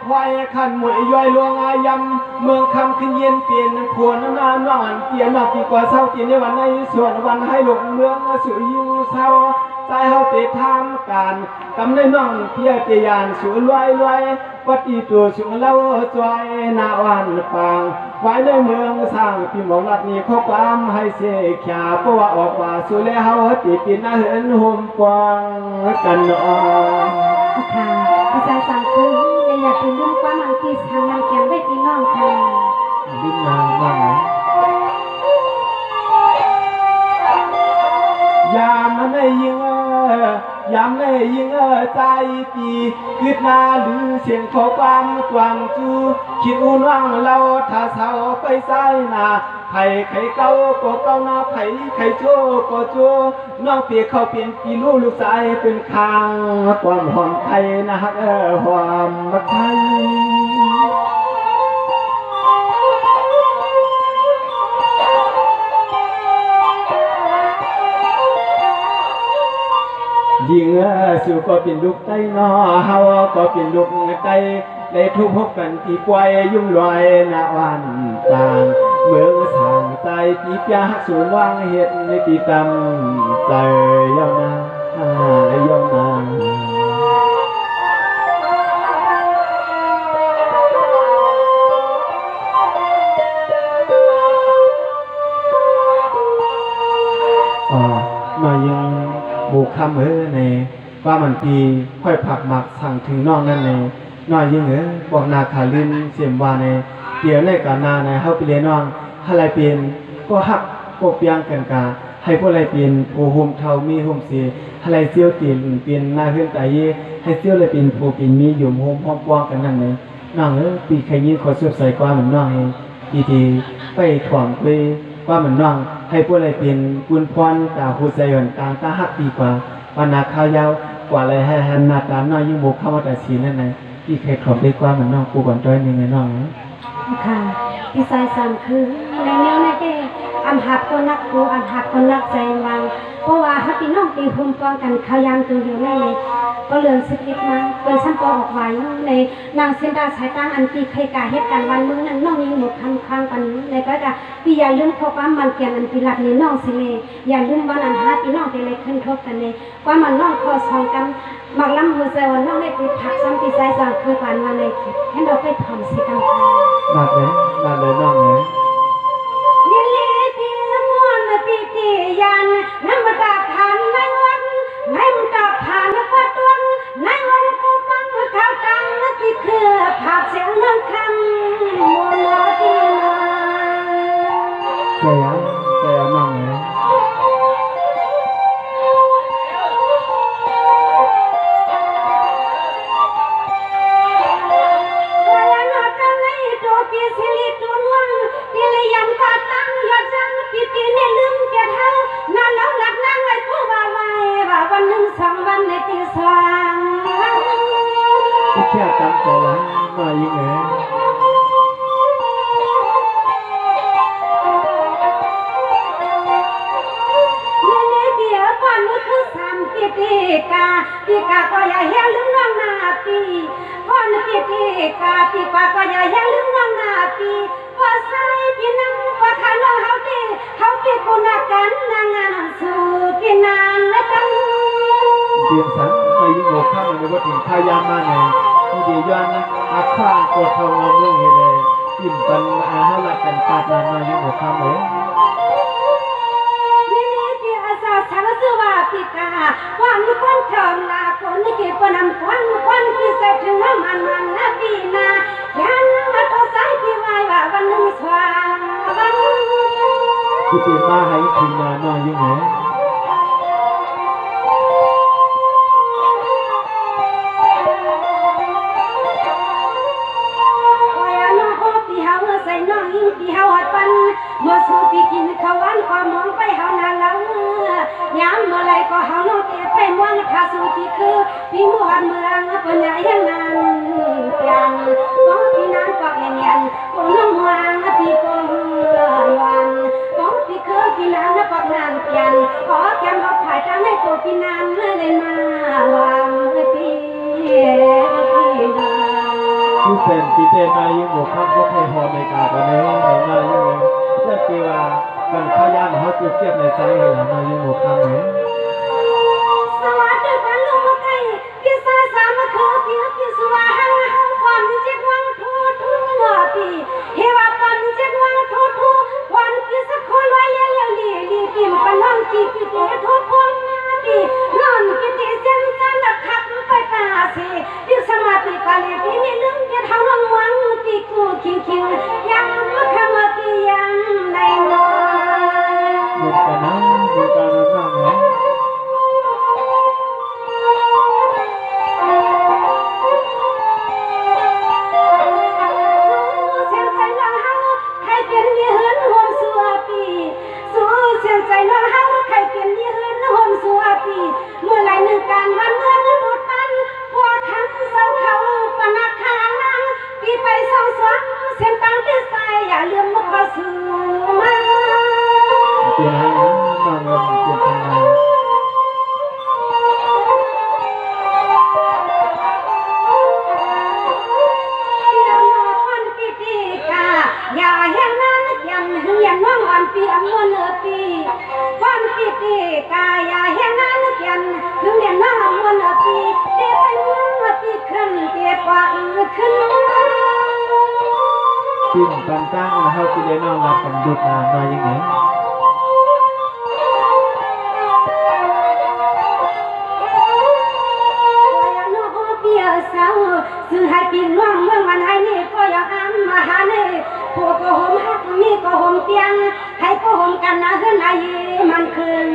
ควายขันหมวยย่อยลวงอายำเมืองคำขึ้นเย็นเปลี่ยนพวนนานนอนเปลี่ยนนอกปีกว่าเศร้ากินในวันในส่วนวันให้หลงเมืองสุยิ่งเศร้าใจเฮาเตะทำการกำในน้องเพียเตียนสูรวยปฏิตัวสูงเล่าจอยนาวันปางไว้ในเมืองสร้างพี่มองรัดนี้ข้อความให้เสียขาเพราะว่าออกว่าสุเลเฮาติดปินเหินห่มกวางกันนอนค่ะใส่สั่งคือเลยอยากเป็นเรื่องความอันที่ทางนำแกงไว้พี่น้องค่ะดิ้นนานมากยามมันได้ยิงยามได้ยิงใจปีคิดนาหรือเสียงขอความกวางจูคิดอุ่นว่างเราถ้าเศร้าไปใส่นาไข่เก่าก็เก่านาไข่โจก็โจน้องเปียเขาเปลี่ยนปีลูกชายเป็นคางความหอมไข่นะฮักความไข่ ยิงสู่ก็เป็นลูกไต้นอเฮาก็เป็นลูกไต้ได้ทุกพบกันที่ปวยยุ่งลอยนาวันกลางเมืองสางใจปีเปียหักสูนวางเห็ดในตีตำใจเย้านาเย้านามายังบุกคำในว่ามันปีค่อยผักหมักสั่งถึงน้องนั่นในน้อยยิ่งบอกนาขาลินเสียมวาในเดี๋ยวในกานาในเฮาไปเรียนน้องอะไรเปลี่ยนก็หักก็เปียงกันกาให้พวกอะไรเปลี่ยนโอหุมเทามีหุมเสียอะไรเสี้ยวเปลี่ยนเปลี่ยนหน้าขึ้นตายให้เสี้ยวอะไรเปลี่ยนโผเปลี่ยนมีอยู่โฮมพร้อมป้องกันนั่นในน้องปีใครยิ่งขอสวดใส่กว่าเหมือนน้องเองทีไปถ่วงไปว่าเหมือนน้องให้พวกอะไรเปลี่ยนกุนพรตาหูใจหย่อนตาตาหักดีกว่าวันนาข้าวยาวกว่าอะไรให้นาตาน้อยยิ่งบุกเข้ามาแต่สีนั่นไงที่ใครขอบได้กว่าเหมือนน้องกูก่อนด้อยหนึ่งไงน้องค่ะที่สายสามคือในแนวในเด้อันหักก็นักกูอันหักก็นักใจวางเพราะว่าฮัตติน้องตีหุ่มป้องกันข้าวยามตัวเดียวในก็เลื่อน11มาเป็นชั้นปออกไว้ในนางเส้นดาสายตั้งอันตีใครกาเหตุการณ์วันมื้อนั้นน้องยิงหมดค้างกันในก็จะพี่อย่าลืมพบว่ามันเกี่ยนอันปีหลักนี้น้องสิเลอย่าลืมวันอันหาพี่น้องไปเลยขึ้นทบกันเลยว่ามันน้องคอสองกันมักล้ำหัวใจวันน้องได้ไปผักซ้ำปีสายสางคือการวันในคิดให้เราไปทำสิกันค่ะมาเลยน้องเลยยินดีที่มวนปีที่ยันน้ำมันตาผ่านในวันในมันตาผ่านกว่าตัวในวันกูฟังข่าวดังที่คือภาพเสียงน้ำคำมัวที่เสียน้องเลยวันในตีสว่างแค่จำใจละมายิ่งเเดี๋ยวก่อนนี้คือ3ปีกาก็อย่าเฮียลืมน้องนาปีก่อนปีกาก็อย่าเฮียลืมน้องนาปีว่าใส่พี่น้ำว่าขาน้องเขาปีกูนักกันนางงานสู่พี่นางและกันเดียนสังมายิ่งโง่ข้ามในวัดถึงข้ายามาในที่เดียย้อนอาข้างตัวเขาเงาเมืองเฮเลยอิ่มปันอาหารกันตาดมายิ่งโง่ข้ามเลยฉันชื่อว่าปีกาว่ามีคนเชิญลาคนนี้กี่คนนำคนที่ใส่ถึงมันนะปีนายันมาตัวใส่ปีไว้ว่าวันนึงสว่างวันที่เป็นมาให้ถึงมาหน่อยยิ่งเหรอใส่น้องยิ่งปีเฮาหัดปันเมื่อสู่ปีกินข้าววันความมองไปเฮานาแล้วยามเมื่อไรก็เฮาโนเตียไปม่วงข้าสู่ปีคือปีหมู่หัดเมืองปัญญาอย่างนั้นเปียงต้องปีนั้นก็เงียนก็น้องวางปีก็วันต้องปีคือปีนั้นก็นางเปียนขอแก้มเขาถ่ายจังให้ตัวปีนั้นเลยมาวางปีผู้เป็นปีเตมายิ่งบุกข้ามพวกไทยฮอในกาตอนนี้ในงานยิ่งเลยเจ้ากีว่ากันข้ายานเขาจุดเทียบในใจเลยมายิ่งบุกข้ามเลยสวัสดีกันลุงมาไก่พี่สาวสามมาคือพี่สว่าหังหังความที่เจ็บวังทูหน่อปีเฮว่าความที่เจ็บวังทูความที่สักคนไว้เลี้ยลีปีมันก็น้องจีพี่เตะทุกคนปีน้องพี่เตะเส้นจันดักขับไปตาสีพี่สมาธิกาลีพี่ไม่ลืมจะทำน้องวังปีกูคิงยังมาขมาปียังในน้อยบุกกันนะบุกกันนะเหรอเมื่อไรหนึ่งการวันเมื่อฤดูตันพวกคำเศร้าเขาปนักขานังปีไปเศร้าสวงเส้นตังที่ส ขึ้น ปิ้งปันตั้งมาเฮาพี่น้องรับกันดุดมาหน่อยยังไง ซื้อให้กินล่วงเมืองวันให้นี่ก็อยากอ้ำมาหานี่พวกก็ห่มฮักมีก็ห่มเตียงให้ก็ห่มกันนะเฮือนไอ้มันคืน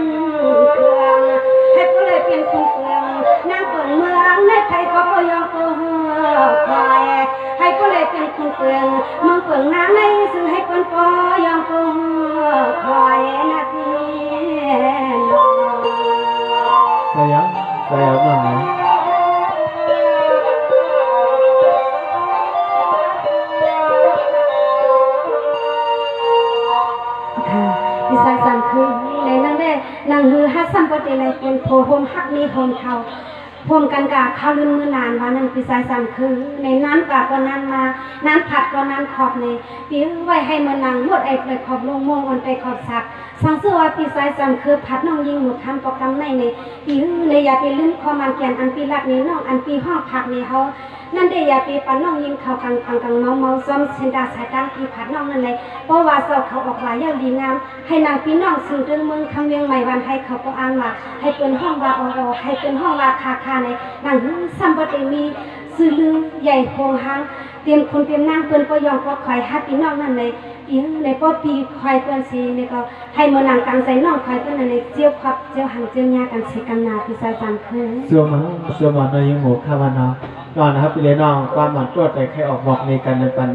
เครื่องให้ก็เลยเป็นคุณเปลืองนางเปิดเมืองในไทยก็บ่ยอมก็ควายให้ก็เลยเป็นคุณเปลืองเมืองเปลืองนางในซึ่งให้คนก็ยอมก็ควายนักนี่sayaน้องไหนดิฉันสั่งคือในนั้นได้นางฮือฮัสซัมปฏิเลยเป็นโพโฮมฮักนี้โฮมเขาพมกันกะข้าวลืนมือนานวันนั้นดิฉันสั่งคือในนั้นกะก็นั้นมานั้นผัดก็นั้นขอบในปิ้วไว้ให้มือนางหมดไอ้เลยขอบลงมงอันไปขอบสักสังเสือว่าดิฉันสั่งคือผัดน้องยิงหมดคำประกำในปิ้วในอย่าไปลืมข้อมันแกนอันปีรักนี้น้องอันปีห้องผักนี้เขานั่นได้อย่าไปปันน้องยิงเขากังเมาซ้อมเส้นดาสายตั้งที่ผัดน้องนั่นเลยเพราะว่าเจ้าเขาออกหลายอย่างดีงามให้นางพี่น้องสื่อเรื่องเมืองคำเวียงใหม่วันให้เขาก็อ้างว่าให้เป็นห้องว่าให้เป็นห้องว่าคาในนางซ้ำบ่ได้มีสื่อลือใหญ่โคงหางเตรียมคนเตรียมนางเปิ้นก็ยอมก็คอยฮัดพี่น้องนั่นเลยในป้อปีคอยเปิ้นสินี่ก็ให้เมื่อนางกลางใส่น้องคอยเปิ้นนั่นเลยเจียวขับเจียวหังเจียวยากันสิกันนาพี่สายฟันคือเสื่อมันในยังหมู่ข้าวันนอนนะครับพี่น้องความหมันตัวใจใครออกบอกในกันในปัน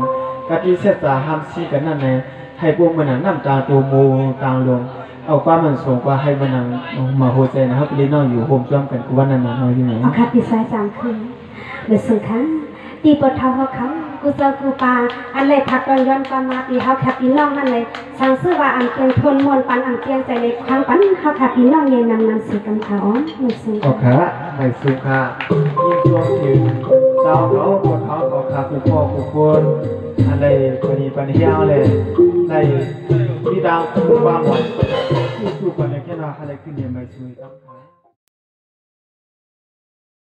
กะทิเสษาห้ามซีกันนั่นในให้พวกมันน้ำตาตัวโมต่างลงเอาความมันสูงกว่าให้มันมาโฮเซนะครับพี่น้องอยู่โฮมจ้อมกันกูว่านั่นน่ะน้อยยังไงเอาค่ะพี่สายฟันคือเดือดสุดค่ะตีปวดเท้าเขากูเจอกูปาอันเลยผักย้อนก็มาตีเขาแคบพี่น้องนั่นเลยสั่งซื้อว่าอันเพียงทนมวลปันอันเพียงใจเลยครั้งปันเขาแคบพี่น้องเย็นนำสื่อกันเขาไม่ซื้อโอเคไม่ซื้อค่ะยิ่งช่วงถึงเจ้าเขาปวดท้องเขาขับเป็นพ่อผู้คนอะไรปันเฮี้ยวเลยในพี่ดาวคุณว่าหมดที่สู้กันในแค่นาอะไรขึ้นเนี่ยไม่ซื้อครับ